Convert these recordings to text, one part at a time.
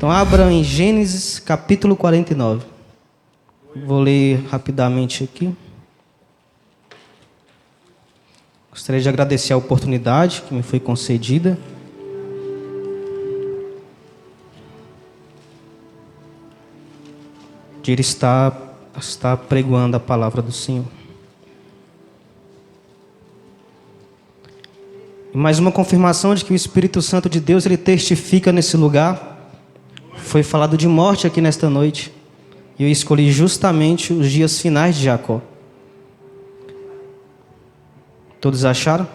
Então abra em Gênesis capítulo 49. Vou ler rapidamente aqui. Gostaria de agradecer a oportunidade que me foi concedida. De estar pregoando a palavra do Senhor. E mais uma confirmação de que o Espírito Santo de Deus, ele testifica nesse lugar. Foi falado de morte aqui nesta noite. E eu escolhi justamente os dias finais de Jacó. Todos acharam?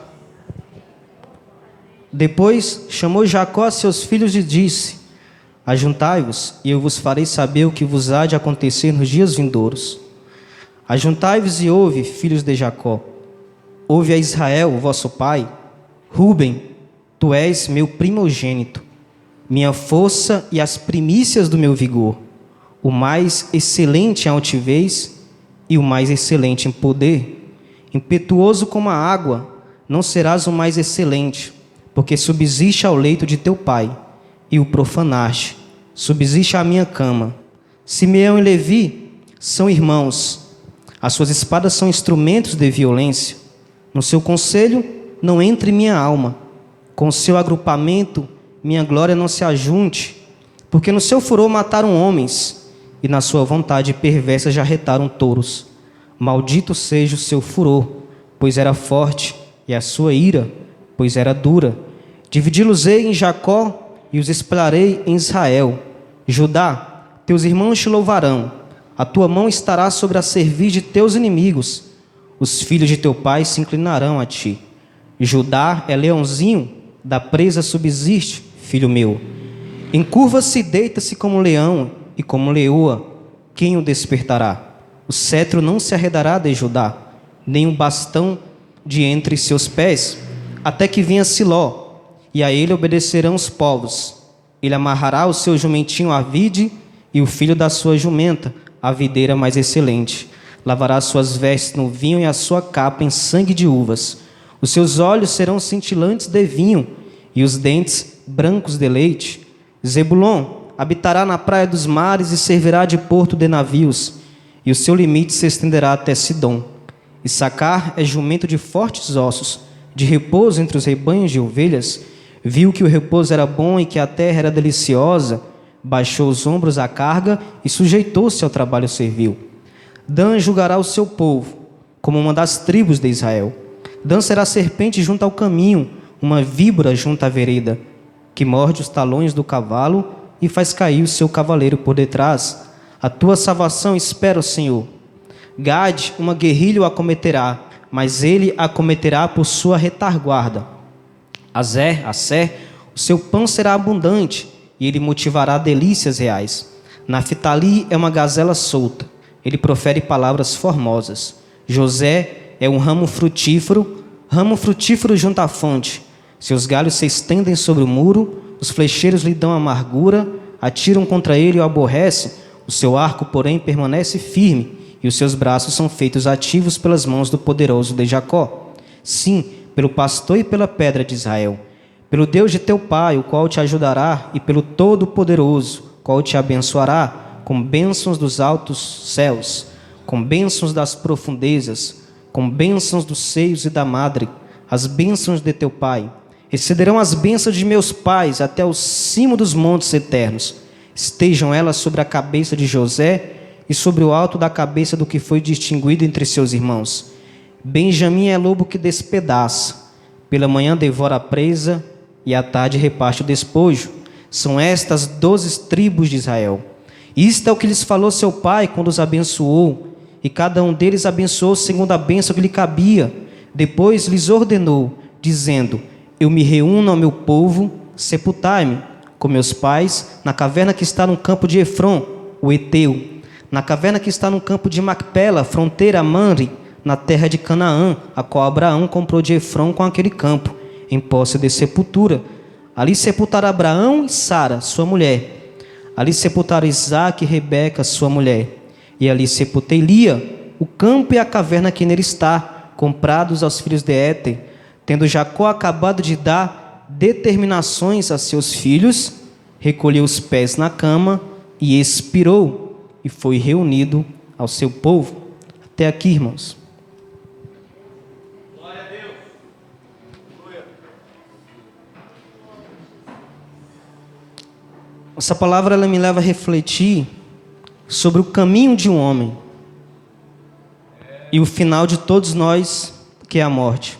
Depois chamou Jacó a seus filhos e disse: Ajuntai-vos, e eu vos farei saber o que vos há de acontecer nos dias vindouros. Ajuntai-vos e ouve, filhos de Jacó. Ouve a Israel, vosso pai. Ruben, tu és meu primogênito, minha força e as primícias do meu vigor, o mais excelente em altivez e o mais excelente em poder. Impetuoso como a água, não serás o mais excelente, porque subsiste ao leito de teu pai, e o profanaste, subsiste à minha cama. Simeão e Levi são irmãos, as suas espadas são instrumentos de violência. No seu conselho não entre minha alma, com o seu agrupamento minha glória não se ajunte, porque no seu furor mataram homens, e na sua vontade perversa já retaram touros. Maldito seja o seu furor, pois era forte, e a sua ira, pois era dura. Dividi-los-ei em Jacó, e os espalharei em Israel. Judá, teus irmãos te louvarão, a tua mão estará sobre a cerviz de teus inimigos, os filhos de teu pai se inclinarão a ti. Judá é leãozinho, da presa subsiste, filho meu. Encurva-se e deita-se como leão, e como leoa, quem o despertará? O cetro não se arredará de Judá, nem um bastão de entre seus pés, até que venha Siló, e a ele obedecerão os povos. Ele amarrará o seu jumentinho à vide, e o filho da sua jumenta à videira mais excelente. Lavará suas vestes no vinho e a sua capa em sangue de uvas. Os seus olhos serão cintilantes de vinho, e os dentes brancos de leite. Zebulon habitará na praia dos mares e servirá de porto de navios, e o seu limite se estenderá até Sidom. Issacar é jumento de fortes ossos, de repouso entre os rebanhos de ovelhas. Viu que o repouso era bom e que a terra era deliciosa, baixou os ombros à carga e sujeitou-se ao trabalho servil. Dan julgará o seu povo, como uma das tribos de Israel. Dan será serpente junto ao caminho, uma víbora junto à vereda, que morde os talões do cavalo e faz cair o seu cavaleiro por detrás. A tua salvação espera o Senhor. Gade, uma guerrilha o acometerá, mas ele a acometerá por sua retaguarda. Asser, o seu pão será abundante, e ele motivará delícias reais. Naftali é uma gazela solta, ele profere palavras formosas. José é um ramo frutífero junto à fonte. Seus galhos se estendem sobre o muro, os flecheiros lhe dão amargura, atiram contra ele e o aborrecem. O seu arco, porém, permanece firme, e os seus braços são feitos ativos pelas mãos do poderoso de Jacó. Sim, pelo pastor e pela pedra de Israel, pelo Deus de teu pai, o qual te ajudará, e pelo Todo-Poderoso, o qual te abençoará, com bênçãos dos altos céus, com bênçãos das profundezas, com bênçãos dos seios e da madre, as bênçãos de teu pai. Excederão as bênçãos de meus pais até o cimo dos montes eternos. Estejam elas sobre a cabeça de José e sobre o alto da cabeça do que foi distinguido entre seus irmãos. Benjamim é lobo que despedaça, pela manhã devora a presa e à tarde reparte o despojo. São estas 12 tribos de Israel. Isto é o que lhes falou seu pai quando os abençoou, e cada um deles abençoou segundo a bênção que lhe cabia. Depois lhes ordenou, dizendo: Eu me reúno ao meu povo, sepultai-me com meus pais na caverna que está no campo de Efron, o Eteu, na caverna que está no campo de Macpela, fronteira a Manre, na terra de Canaã, a qual Abraão comprou de Efron com aquele campo, em posse de sepultura. Ali sepultaram Abraão e Sara, sua mulher. Ali sepultaram Isaque e Rebeca, sua mulher. E ali sepultei Lia, o campo e a caverna que nele está, comprados aos filhos de Éter. Tendo Jacó acabado de dar determinações a seus filhos, recolheu os pés na cama e expirou, e foi reunido ao seu povo. Até aqui, irmãos. Glória a Deus. Essa palavra ela me leva a refletir sobre o caminho de um homem e o final de todos nós, que é a morte.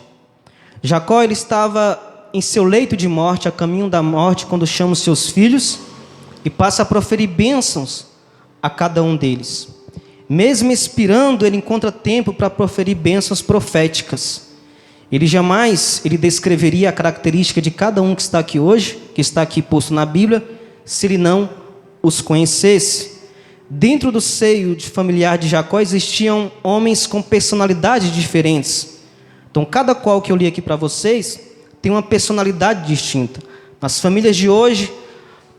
Jacó ele estava em seu leito de morte, a caminho da morte, quando chama os seus filhos e passa a proferir bênçãos a cada um deles. Mesmo expirando, ele encontra tempo para proferir bênçãos proféticas. Ele jamais descreveria a característica de cada um que está aqui hoje, que está aqui posto na Bíblia, se ele não os conhecesse. Dentro do seio familiar de Jacó existiam homens com personalidades diferentes. Então, cada qual que eu li aqui para vocês tem uma personalidade distinta. Nas famílias de hoje,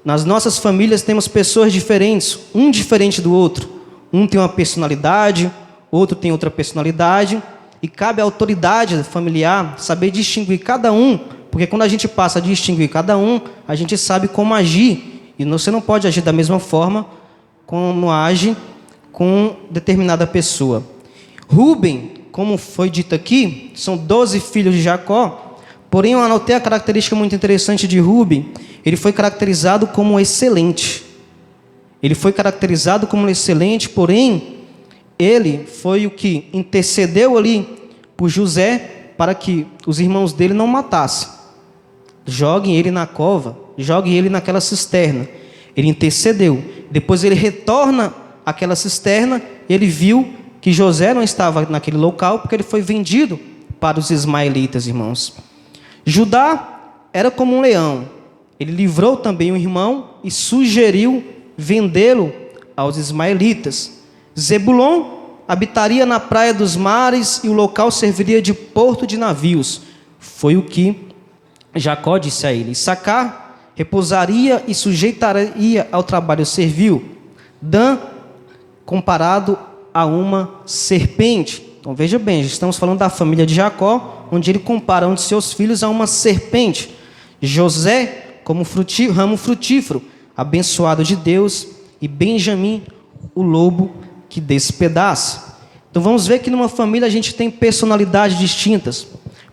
nas nossas famílias, temos pessoas diferentes, um diferente do outro. Um tem uma personalidade, outro tem outra personalidade, e cabe à autoridade familiar saber distinguir cada um, porque quando a gente passa a distinguir cada um, a gente sabe como agir, e você não pode agir da mesma forma como age com determinada pessoa. Rúben, como foi dito aqui, são 12 filhos de Jacó, porém eu anotei a característica muito interessante de Rúben. Ele foi caracterizado como excelente. Ele foi caracterizado como excelente, porém, ele foi o que intercedeu ali por José para que os irmãos dele não matassem. Joguem ele na cova, joguem ele naquela cisterna. Ele intercedeu. Depois ele retorna àquela cisterna e ele viu que José não estava naquele local porque ele foi vendido para os ismaelitas, irmãos. Judá era como um leão. Ele livrou também o irmão e sugeriu vendê-lo aos ismaelitas. Zebulon habitaria na praia dos mares e o local serviria de porto de navios. Foi o que Jacó disse a ele. Issacar repousaria e sujeitaria ao trabalho servil. Dan, comparado a uma serpente. Então veja bem, estamos falando da família de Jacó, onde ele compara um de seus filhos a uma serpente. José, como ramo frutífero, abençoado de Deus, e Benjamim, o lobo que despedaça. Então vamos ver que numa família a gente tem personalidades distintas,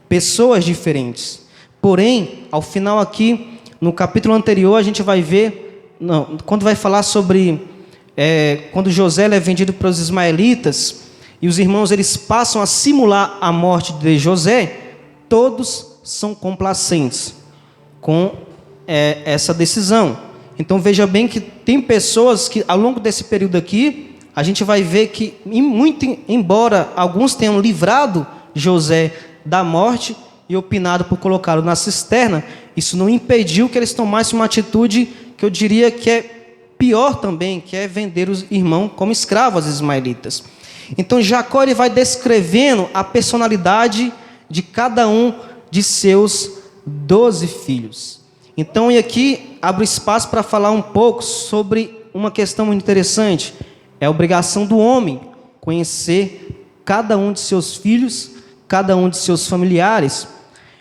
pessoas diferentes. Porém, ao final aqui, no capítulo anterior, a gente vai ver, quando vai falar sobre quando José é vendido para os ismaelitas, e os irmãos eles passam a simular a morte de José, todos são complacentes com essa decisão. Então veja bem que tem pessoas que ao longo desse período aqui, a gente vai ver que, embora alguns tenham livrado José da morte e opinado por colocá-lo na cisterna, isso não impediu que eles tomassem uma atitude que eu diria que é pior também, que é vender os irmãos como escravos aos ismaelitas. Então Jacó ele vai descrevendo a personalidade de cada um de seus 12 filhos. Então, e aqui abro espaço para falar um pouco sobre uma questão muito interessante. É a obrigação do homem conhecer cada um de seus filhos, cada um de seus familiares.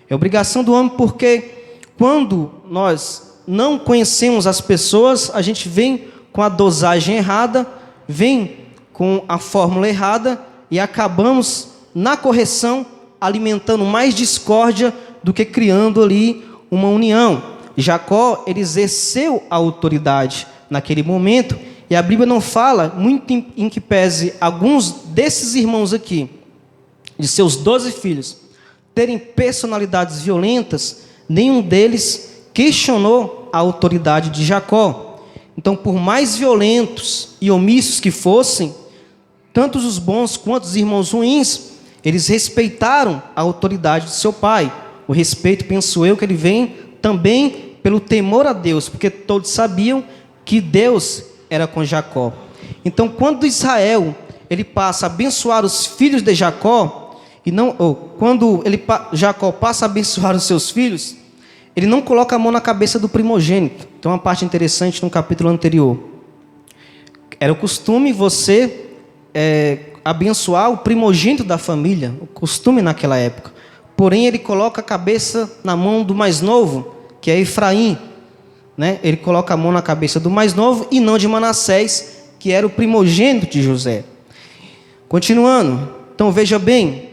É obrigação do homem porque quando nós não conhecemos as pessoas, a gente vem com a dosagem errada, vem com a fórmula errada e acabamos, na correção, alimentando mais discórdia do que criando ali uma união. Jacó, ele exerceu a autoridade naquele momento, e a Bíblia não fala, muito em que pese alguns desses irmãos aqui, de seus 12 filhos, terem personalidades violentas, nenhum deles questionou a autoridade de Jacó. Então, por mais violentos e omissos que fossem, tanto os bons quanto os irmãos ruins, eles respeitaram a autoridade de seu pai. O respeito, penso eu, que ele vem também pelo temor a Deus, porque todos sabiam que Deus era com Jacó. Então, quando Israel ele passa a abençoar os filhos de Jacó, Jacó passa a abençoar os seus filhos, ele não coloca a mão na cabeça do primogênito. Então, uma parte interessante no capítulo anterior. Era o costume você abençoar o primogênito da família, o costume naquela época. Porém, ele coloca a cabeça na mão do mais novo, que é Efraim. né? Ele coloca a mão na cabeça do mais novo e não de Manassés, que era o primogênito de José. Continuando, então veja bem,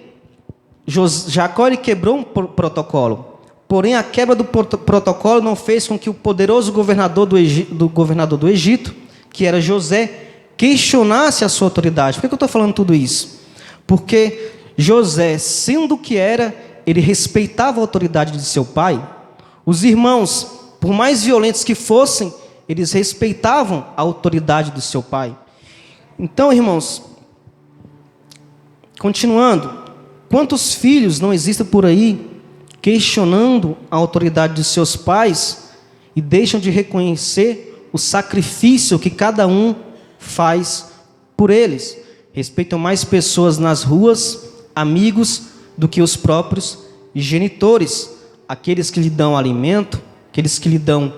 Jacó ele quebrou um protocolo, porém a quebra do protocolo não fez com que o poderoso governador do Egito, que era José, questionasse a sua autoridade. Por que eu estou falando tudo isso? Porque José, sendo o que era, ele respeitava a autoridade de seu pai. Os irmãos, por mais violentos que fossem, eles respeitavam a autoridade do seu pai. Então, irmãos, continuando, quantos filhos não existem por aí questionando a autoridade de seus pais e deixam de reconhecer o sacrifício que cada um faz por eles? Respeitam mais pessoas nas ruas, amigos, do que os próprios genitores, aqueles que lhe dão alimento, aqueles que lhe dão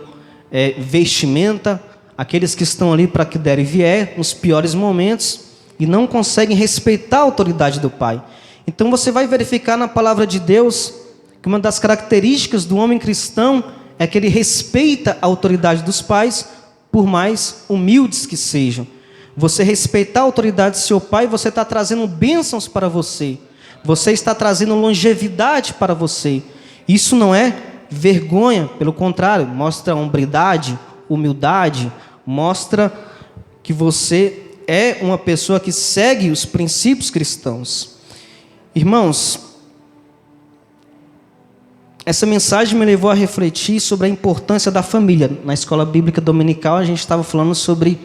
vestimenta, aqueles que estão ali para que der e vier nos piores momentos e não conseguem respeitar a autoridade do pai. Então você vai verificar na palavra de Deus que uma das características do homem cristão é que ele respeita a autoridade dos pais, por mais humildes que sejam. Você respeitar a autoridade do seu pai, você está trazendo bênçãos para você. Você está trazendo longevidade para você. Isso não é vergonha, pelo contrário, mostra hombridade, humildade, mostra que você é uma pessoa que segue os princípios cristãos. Irmãos, essa mensagem me levou a refletir sobre a importância da família. Na escola bíblica dominical a gente estava falando sobre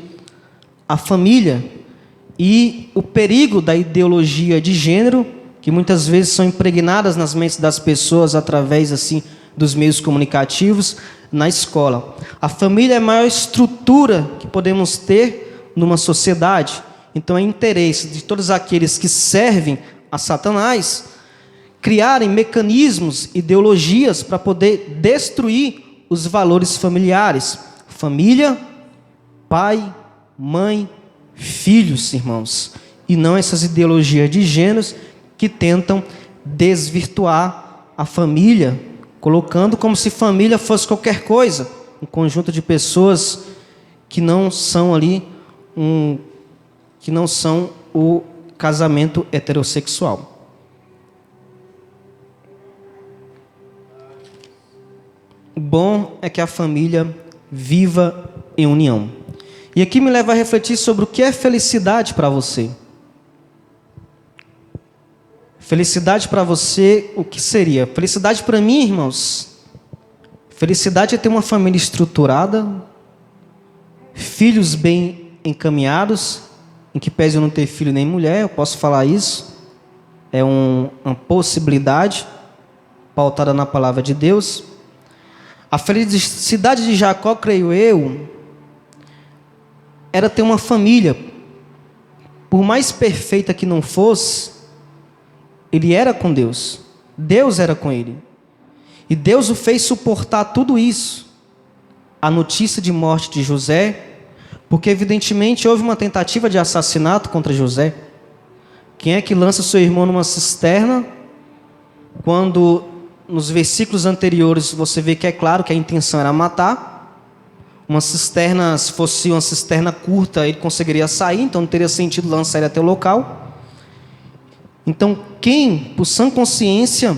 a família e o perigo da ideologia de gênero, que muitas vezes são impregnadas nas mentes das pessoas através assim dos meios comunicativos na escola. A família é a maior estrutura que podemos ter numa sociedade. Então é interesse de todos aqueles que servem a Satanás criarem mecanismos, ideologias para poder destruir os valores familiares. Família, pai, mãe, filhos, irmãos. E não essas ideologias de gêneros que tentam desvirtuar a família, colocando como se família fosse qualquer coisa, um conjunto de pessoas que não são ali que não são o casamento heterossexual. O bom é que a família viva em união. E aqui me leva a refletir sobre o que é felicidade para você. Felicidade para você, o que seria? Felicidade para mim, irmãos, felicidade é ter uma família estruturada, filhos bem encaminhados, em que pese eu não ter filho nem mulher, eu posso falar isso, é uma possibilidade pautada na palavra de Deus. A felicidade de Jacó, creio eu, era ter uma família, por mais perfeita que não fosse, ele era com Deus, Deus era com ele, e Deus o fez suportar tudo isso, a notícia de morte de José, porque evidentemente houve uma tentativa de assassinato contra José. Quem é que lança seu irmão numa cisterna, quando nos versículos anteriores você vê que é claro que a intenção era matar? Uma cisterna, se fosse uma cisterna curta, ele conseguiria sair, então não teria sentido lançar ele até o local. Então, quem, por sã consciência,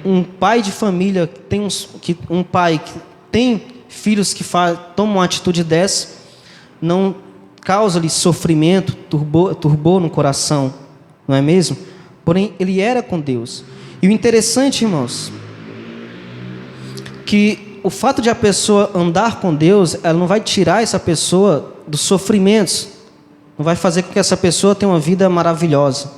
um pai de família, um pai que tem filhos que tomam uma atitude dessa, não causa-lhe sofrimento, turbou no coração, não é mesmo? Porém, ele era com Deus. E o interessante, irmãos, que o fato de a pessoa andar com Deus, ela não vai tirar essa pessoa dos sofrimentos, não vai fazer com que essa pessoa tenha uma vida maravilhosa.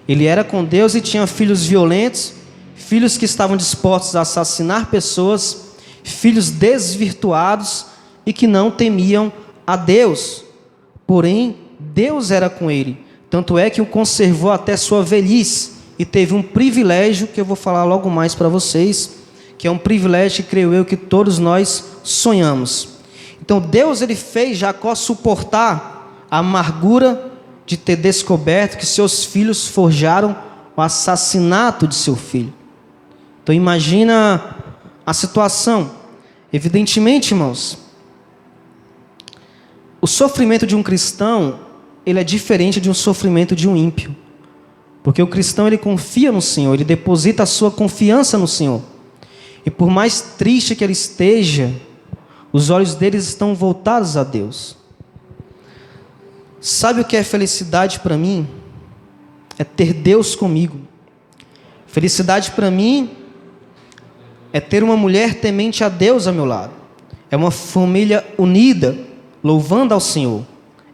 Ele era com Deus e tinha filhos violentos, filhos que estavam dispostos a assassinar pessoas, filhos desvirtuados e que não temiam a Deus. Porém, Deus era com ele. Tanto é que o conservou até sua velhice e teve um privilégio que eu vou falar logo mais para vocês, que é um privilégio que creio eu que todos nós sonhamos. Então Deus ele fez Jacó suportar a amargura de ter descoberto que seus filhos forjaram o assassinato de seu filho. Então imagina a situação. Evidentemente, irmãos, o sofrimento de um cristão, ele é diferente de um sofrimento de um ímpio. Porque o cristão, ele confia no Senhor, ele deposita a sua confiança no Senhor. E por mais triste que ele esteja, os olhos deles estão voltados a Deus. Sabe o que é felicidade para mim? É ter Deus comigo. Felicidade para mim é ter uma mulher temente a Deus ao meu lado. É uma família unida, louvando ao Senhor.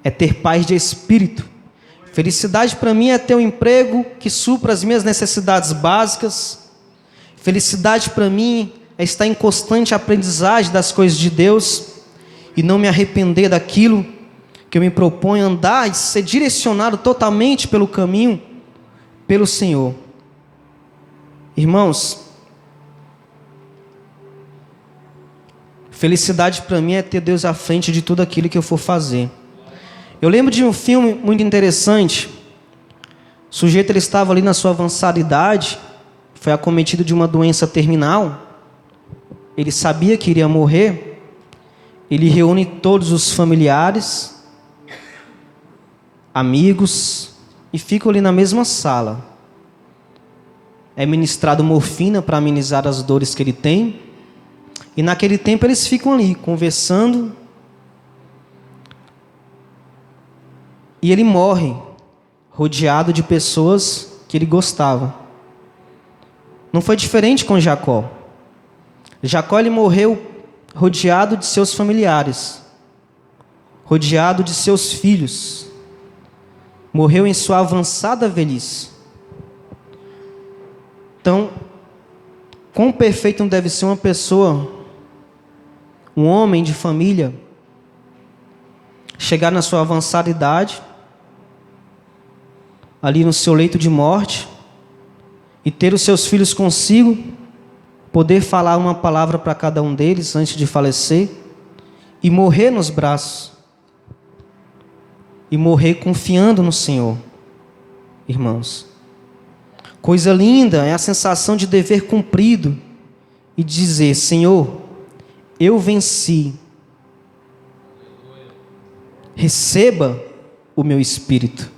É ter paz de espírito. Felicidade para mim é ter um emprego que supra as minhas necessidades básicas. Felicidade para mim é estar em constante aprendizagem das coisas de Deus e não me arrepender daquilo que eu me proponho andar e ser direcionado totalmente pelo caminho, pelo Senhor. Irmãos, felicidade para mim é ter Deus à frente de tudo aquilo que eu for fazer. Eu lembro de um filme muito interessante. O sujeito, ele estava ali na sua avançada idade, foi acometido de uma doença terminal. Ele sabia que iria morrer. Ele reúne todos os familiares, amigos, e ficam ali na mesma sala. É ministrado morfina para amenizar as dores que ele tem. E naquele tempo eles ficam ali, conversando. E ele morre, rodeado de pessoas que ele gostava. Não foi diferente com Jacó. Jacó, ele morreu rodeado de seus familiares, rodeado de seus filhos. Morreu em sua avançada velhice. Então, quão perfeito não deve ser uma pessoa, um homem de família, chegar na sua avançada idade, ali no seu leito de morte, e ter os seus filhos consigo, poder falar uma palavra para cada um deles antes de falecer, e morrer nos braços, e morrer confiando no Senhor. Irmãos, coisa linda é a sensação de dever cumprido e dizer: Senhor, eu venci, receba o meu espírito.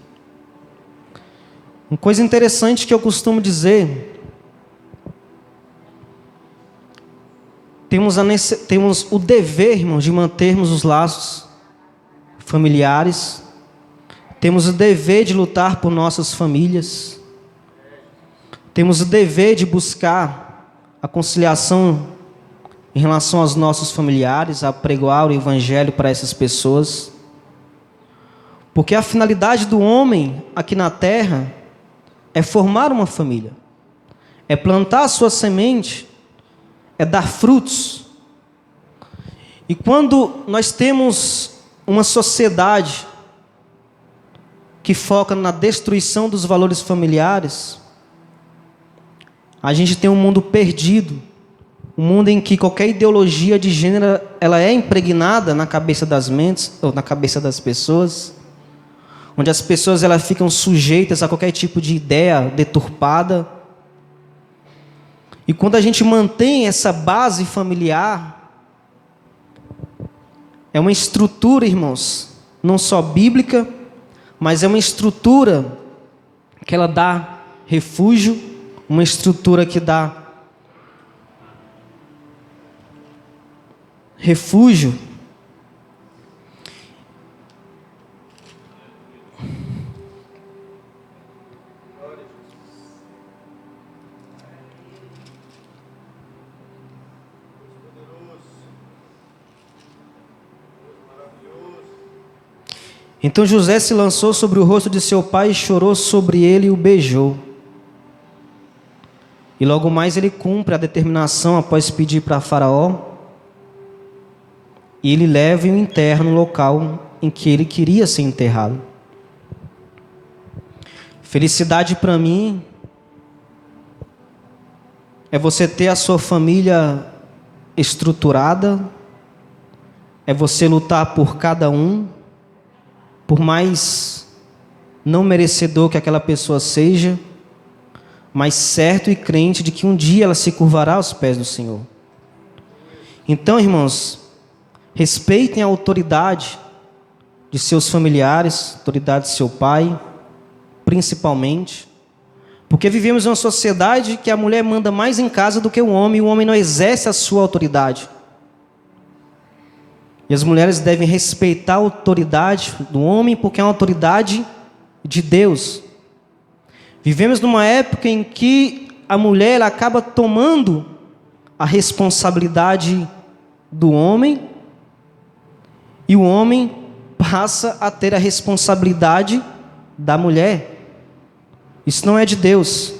Uma coisa interessante que eu costumo dizer: temos o dever, irmãos, de mantermos os laços familiares, temos o dever de lutar por nossas famílias, temos o dever de buscar a conciliação em relação aos nossos familiares, a pregoar o evangelho para essas pessoas, porque a finalidade do homem aqui na terra é formar uma família, é plantar a sua semente, é dar frutos. E quando nós temos uma sociedade que foca na destruição dos valores familiares, a gente tem um mundo perdido, um mundo em que qualquer ideologia de gênero ela é impregnada na cabeça das mentes ou na cabeça das pessoas, onde as pessoas elas ficam sujeitas a qualquer tipo de ideia deturpada. E quando a gente mantém essa base familiar, é uma estrutura, irmãos, não só bíblica, mas é uma estrutura que ela dá refúgio, uma estrutura que dá refúgio. Então José se lançou sobre o rosto de seu pai, chorou sobre ele e o beijou. E logo mais ele cumpre a determinação após pedir para Faraó, e ele leva e o enterra no local em que ele queria ser enterrado. Felicidade para mim é você ter a sua família estruturada, é você lutar por cada um, por mais não merecedor que aquela pessoa seja, mas certo e crente de que um dia ela se curvará aos pés do Senhor. Então, irmãos, respeitem a autoridade de seus familiares, a autoridade de seu pai, principalmente, porque vivemos em uma sociedade que a mulher manda mais em casa do que o homem não exerce a sua autoridade. E as mulheres devem respeitar a autoridade do homem, porque é uma autoridade de Deus. Vivemos numa época em que a mulher ela acaba tomando a responsabilidade do homem, e o homem passa a ter a responsabilidade da mulher. Isso não é de Deus,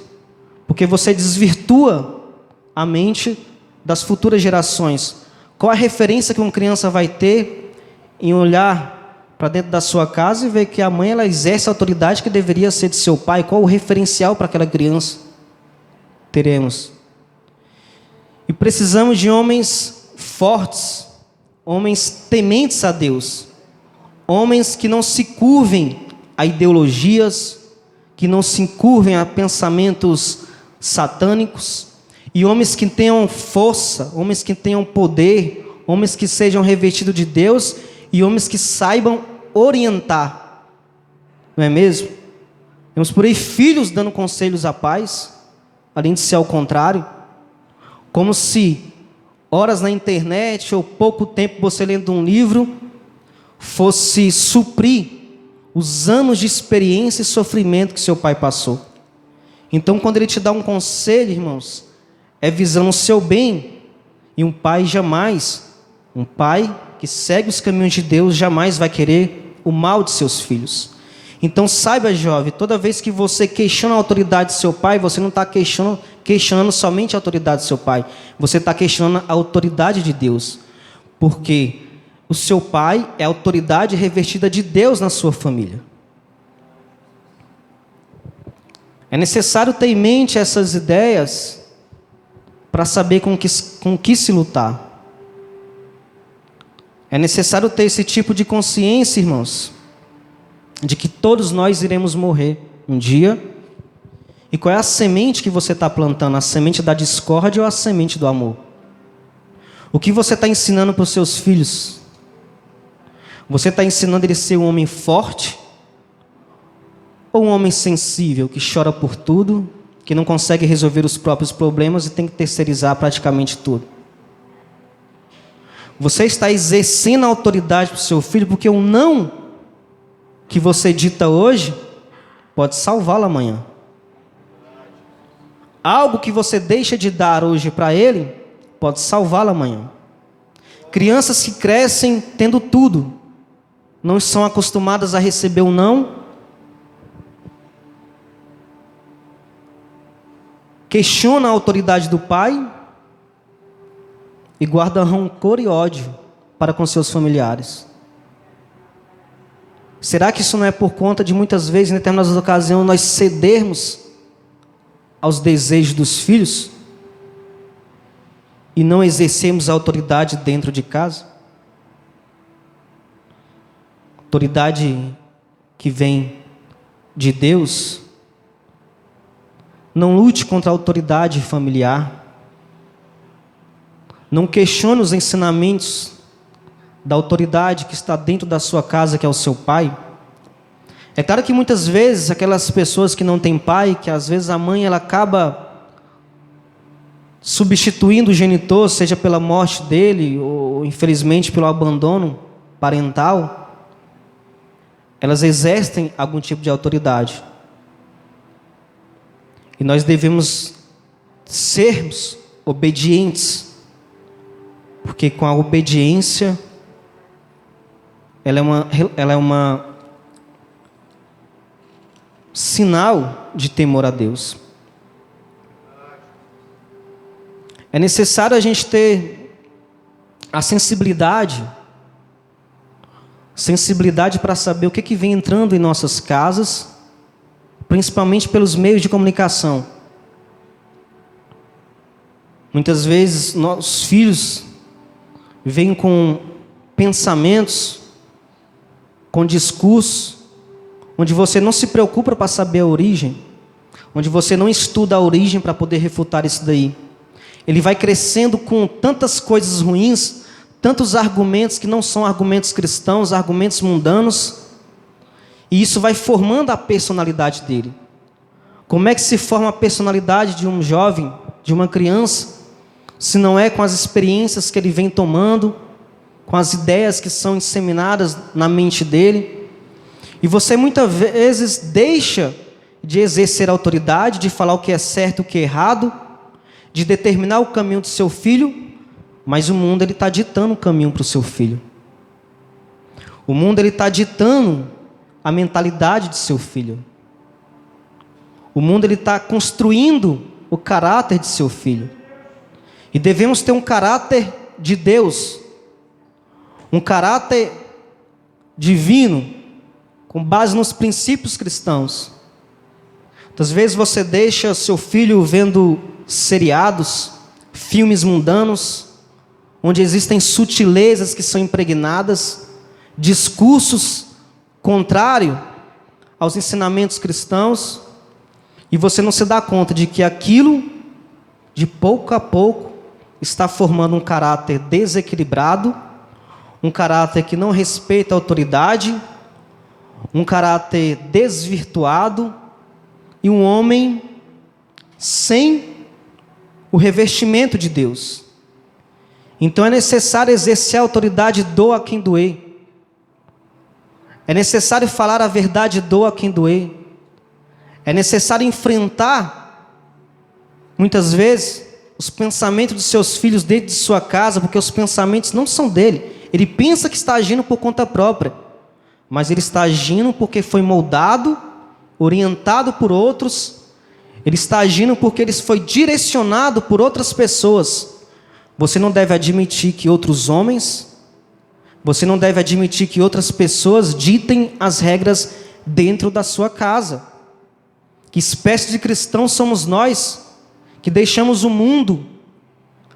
porque você desvirtua a mente das futuras gerações. Qual a referência que uma criança vai ter em olhar para dentro da sua casa e ver que a mãe ela exerce a autoridade que deveria ser de seu pai? Qual o referencial para aquela criança? Teremos. E precisamos de homens fortes, homens tementes a Deus, homens que não se curvem a ideologias, que não se curvem a pensamentos satânicos, e homens que tenham força, homens que tenham poder, homens que sejam revestidos de Deus, e homens que saibam orientar, não é mesmo? Temos por aí filhos dando conselhos a pais, além de ser ao contrário, como se horas na internet ou pouco tempo você lendo um livro fosse suprir os anos de experiência e sofrimento que seu pai passou. Então, quando ele te dá um conselho, irmãos, é visando o seu bem. E um pai que segue os caminhos de Deus, jamais vai querer o mal de seus filhos. Então, saiba, jovem, toda vez que você questiona a autoridade de seu pai, você não está questionando somente a autoridade de seu pai, você está questionando a autoridade de Deus. Porque o seu pai é a autoridade revestida de Deus na sua família. É necessário ter em mente essas ideias para saber com que se lutar. É necessário ter esse tipo de consciência, irmãos, de que todos nós iremos morrer um dia. E qual é a semente que você está plantando? A semente da discórdia ou a semente do amor? O que você está ensinando para os seus filhos? Você está ensinando ele a ser um homem forte? Ou um homem sensível, que chora por tudo, que não consegue resolver os próprios problemas e tem que terceirizar praticamente tudo? Você está exercendo a autoridade para o seu filho, porque o não que você dita hoje pode salvá-lo amanhã. Algo que você deixa de dar hoje para ele pode salvá-lo amanhã. Crianças que crescem tendo tudo, não são acostumadas a receber o não, questionam a autoridade do pai e guardam rancor e ódio para com seus familiares. Será que isso não é por conta de muitas vezes, em determinadas ocasiões, nós cedermos aos desejos dos filhos e não exercemos a autoridade dentro de casa? Autoridade que vem de Deus. Não lute contra a autoridade familiar. Não questione os ensinamentos da autoridade que está dentro da sua casa, que é o seu pai. É claro que muitas vezes aquelas pessoas que não têm pai, que às vezes a mãe ela acaba substituindo o genitor, seja pela morte dele ou infelizmente pelo abandono parental, elas exercem algum tipo de autoridade. E nós devemos sermos obedientes, porque com a obediência ela é uma sinal de temor a Deus. É necessário a gente ter a sensibilidade para saber o que vem entrando em nossas casas, principalmente pelos meios de comunicação. Muitas vezes nossos filhos vêm com pensamentos, com discursos, onde você não se preocupa para saber a origem, onde você não estuda a origem para poder refutar isso daí. ele vai crescendo com tantas coisas ruins, tantos argumentos que não são argumentos cristãos, argumentos mundanos, e isso vai formando a personalidade dele. Como é que se forma a personalidade de um jovem, de uma criança, se não é com as experiências que ele vem tomando, com as ideias que são inseminadas na mente dele? E você muitas vezes deixa de exercer autoridade, de falar o que é certo e o que é errado, de determinar o caminho do seu filho, mas o mundo está ditando o caminho para o seu filho. O mundo está ditando a mentalidade de seu filho. O mundo está construindo o caráter de seu filho. E devemos ter um caráter de Deus, um caráter divino, com base nos princípios cristãos. Muitas vezes você deixa seu filho vendo seriados, filmes mundanos, onde existem sutilezas que são impregnadas, discursos contrários aos ensinamentos cristãos, e você não se dá conta de que aquilo, de pouco a pouco, está formando um caráter desequilibrado, um caráter que não respeita a autoridade, um caráter desvirtuado, e um homem sem o revestimento de Deus. Então é necessário exercer a autoridade, doa quem doer. É necessário falar a verdade, doa quem doer. É necessário enfrentar, muitas vezes, os pensamentos dos seus filhos dentro de sua casa, porque os pensamentos não são dele. Ele pensa que está agindo por conta própria, mas ele está agindo porque foi moldado, orientado por outros. Ele está agindo porque ele foi direcionado por outras pessoas. Você não deve admitir que outros homens, você não deve admitir que outras pessoas ditem as regras dentro da sua casa. Que espécie de cristãos somos nós que deixamos o mundo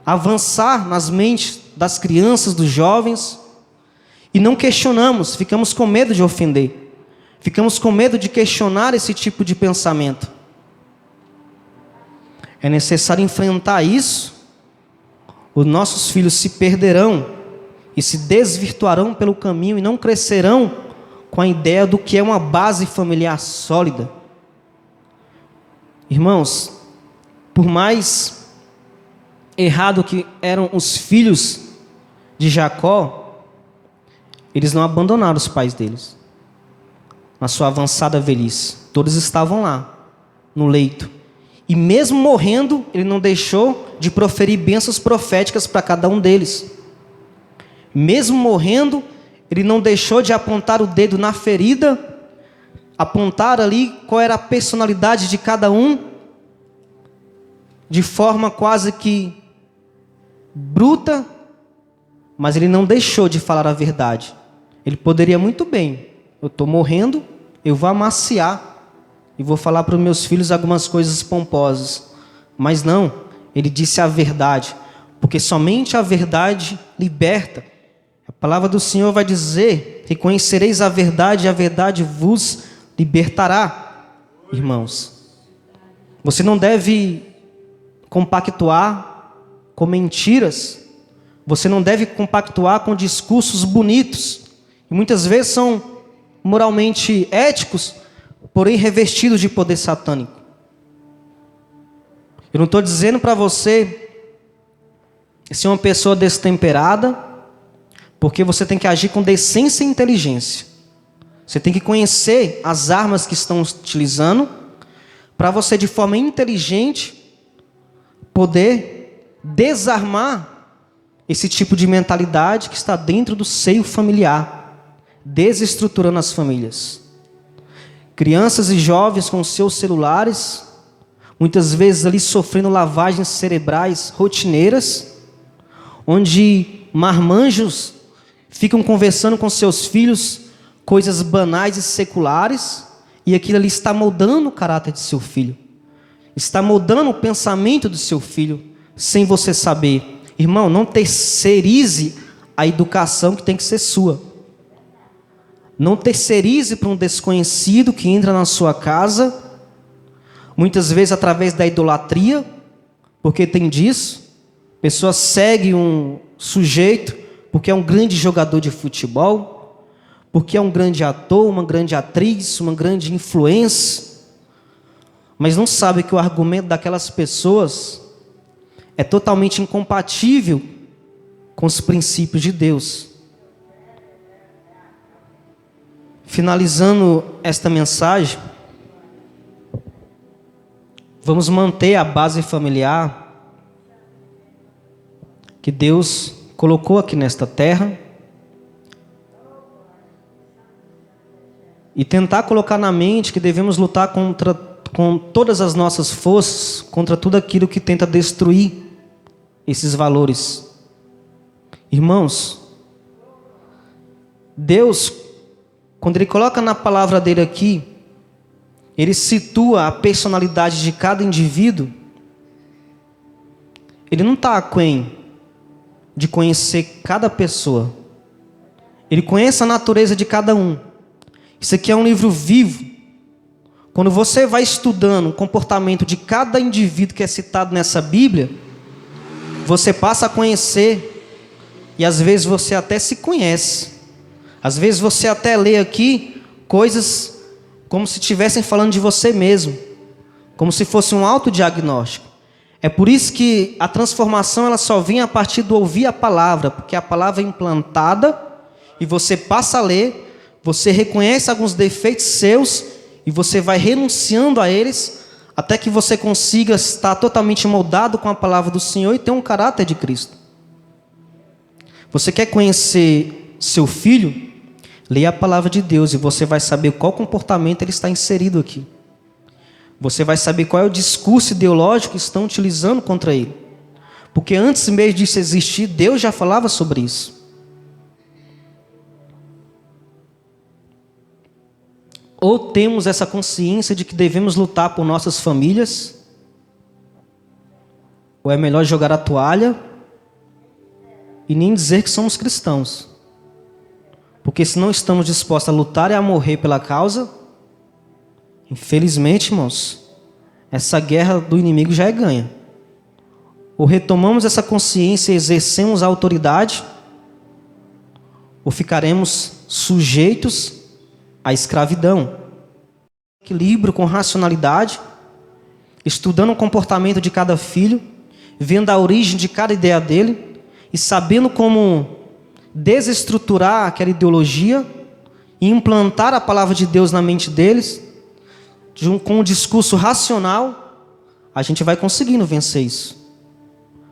avançar nas mentes das crianças, dos jovens, e não questionamos, ficamos com medo de ofender, ficamos com medo de questionar esse tipo de pensamento. É necessário enfrentar isso. Os nossos filhos se perderão e se desvirtuarão pelo caminho e não crescerão com a ideia do que é uma base familiar sólida. Irmãos, por mais errado que eram os filhos de Jacó, eles não abandonaram os pais deles. Na sua avançada velhice, todos estavam lá, no leito. E mesmo morrendo, ele não deixou de proferir bênçãos proféticas para cada um deles. Mesmo morrendo, ele não deixou de apontar o dedo na ferida, apontar ali qual era a personalidade de cada um, de forma quase que bruta, mas ele não deixou de falar a verdade. Ele poderia muito bem, eu estou morrendo, eu vou amaciar e vou falar para os meus filhos algumas coisas pomposas. Mas não, ele disse a verdade, porque somente a verdade liberta. A palavra do Senhor vai dizer: reconhecereis a verdade e a verdade vos libertará. Irmãos, você não deve compactuar com mentiras, você não deve compactuar com discursos bonitos, e muitas vezes são moralmente éticos, porém revestidos de poder satânico. Eu não estou dizendo para você ser uma pessoa destemperada, porque você tem que agir com decência e inteligência. Você tem que conhecer as armas que estão utilizando, para você de forma inteligente poder desarmar esse tipo de mentalidade que está dentro do seio familiar, desestruturando as famílias. Crianças e jovens com seus celulares, muitas vezes ali sofrendo lavagens cerebrais rotineiras, onde marmanjos ficam conversando com seus filhos coisas banais e seculares, e aquilo ali está moldando o caráter de seu filho, está moldando o pensamento do seu filho, sem você saber. Irmão, não terceirize a educação que tem que ser sua. Não terceirize para um desconhecido que entra na sua casa, muitas vezes através da idolatria, porque tem disso. Pessoa segue um sujeito porque é um grande jogador de futebol, porque é um grande ator, uma grande atriz, uma grande influência, mas não sabe que o argumento daquelas pessoas é totalmente incompatível com os princípios de Deus. Finalizando esta mensagem, vamos manter a base familiar que Deus colocou aqui nesta terra e tentar colocar na mente que devemos lutar com todas as nossas forças contra tudo aquilo que tenta destruir esses valores. Irmãos, Deus, quando Ele coloca na palavra dele aqui, Ele situa a personalidade de cada indivíduo. Ele não está aquém de conhecer cada pessoa. Ele conhece a natureza de cada um. Isso aqui é um livro vivo. Quando você vai estudando o comportamento de cada indivíduo que é citado nessa Bíblia, você passa a conhecer, e às vezes você até se conhece. Às vezes você até lê aqui coisas como se estivessem falando de você mesmo, como se fosse um autodiagnóstico. É por isso que a transformação ela só vem a partir do ouvir a palavra, porque a palavra é implantada e você passa a ler, você reconhece alguns defeitos seus e você vai renunciando a eles até que você consiga estar totalmente moldado com a palavra do Senhor e ter um caráter de Cristo. Você quer conhecer seu filho? Leia a palavra de Deus e você vai saber qual comportamento ele está inserido aqui. Você vai saber qual é o discurso ideológico que estão utilizando contra ele. Porque antes mesmo disso existir, Deus já falava sobre isso. Ou temos essa consciência de que devemos lutar por nossas famílias, ou é melhor jogar a toalha e nem dizer que somos cristãos. Porque se não estamos dispostos a lutar e a morrer pela causa, infelizmente, irmãos, essa guerra do inimigo já é ganha. Ou retomamos essa consciência e exercemos a autoridade, ou ficaremos sujeitos à escravidão. Equilíbrio com racionalidade, estudando o comportamento de cada filho, vendo a origem de cada ideia dele e sabendo como desestruturar aquela ideologia e implantar a palavra de Deus na mente deles, com um discurso racional, a gente vai conseguindo vencer isso.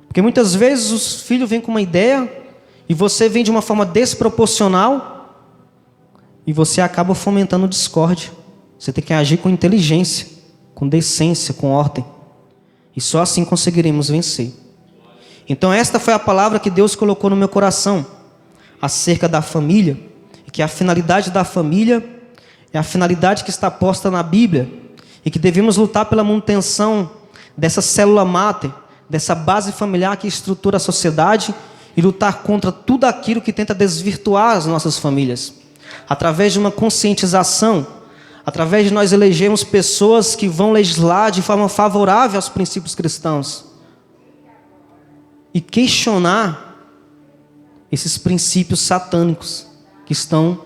Porque muitas vezes os filhos vêm com uma ideia e você vem de uma forma desproporcional e você acaba fomentando discórdia. Você tem que agir com inteligência, com decência, com ordem. E só assim conseguiremos vencer. Então esta foi a palavra que Deus colocou no meu coração acerca da família, e que a finalidade da família é a finalidade que está posta na Bíblia, e que devemos lutar pela manutenção dessa célula máter, dessa base familiar que estrutura a sociedade, e lutar contra tudo aquilo que tenta desvirtuar as nossas famílias, através de uma conscientização, através de nós elegermos pessoas que vão legislar de forma favorável aos princípios cristãos, e questionar esses princípios satânicos que estão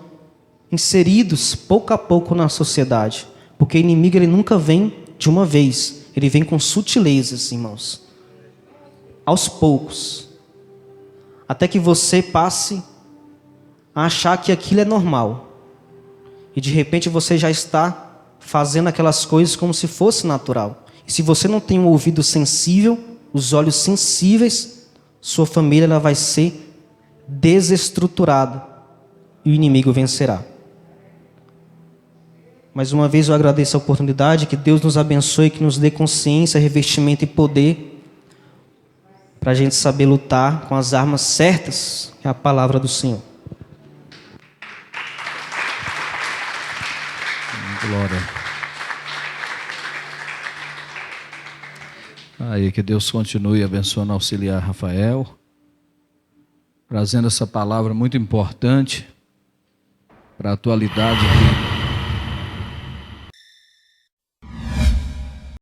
inseridos pouco a pouco na sociedade. Porque o inimigo ele nunca vem de uma vez. Ele vem com sutilezas, irmãos. Aos poucos. Até que você passe a achar que aquilo é normal. E de repente você já está fazendo aquelas coisas como se fosse natural. E se você não tem um ouvido sensível, os olhos sensíveis, sua família ela vai ser desestruturada e o inimigo vencerá. Mais uma vez eu agradeço a oportunidade, que Deus nos abençoe, que nos dê consciência, revestimento e poder para a gente saber lutar com as armas certas, que é a palavra do Senhor. Glória. Aí, que Deus continue abençoando, auxiliar Rafael, trazendo essa palavra muito importante para a atualidade que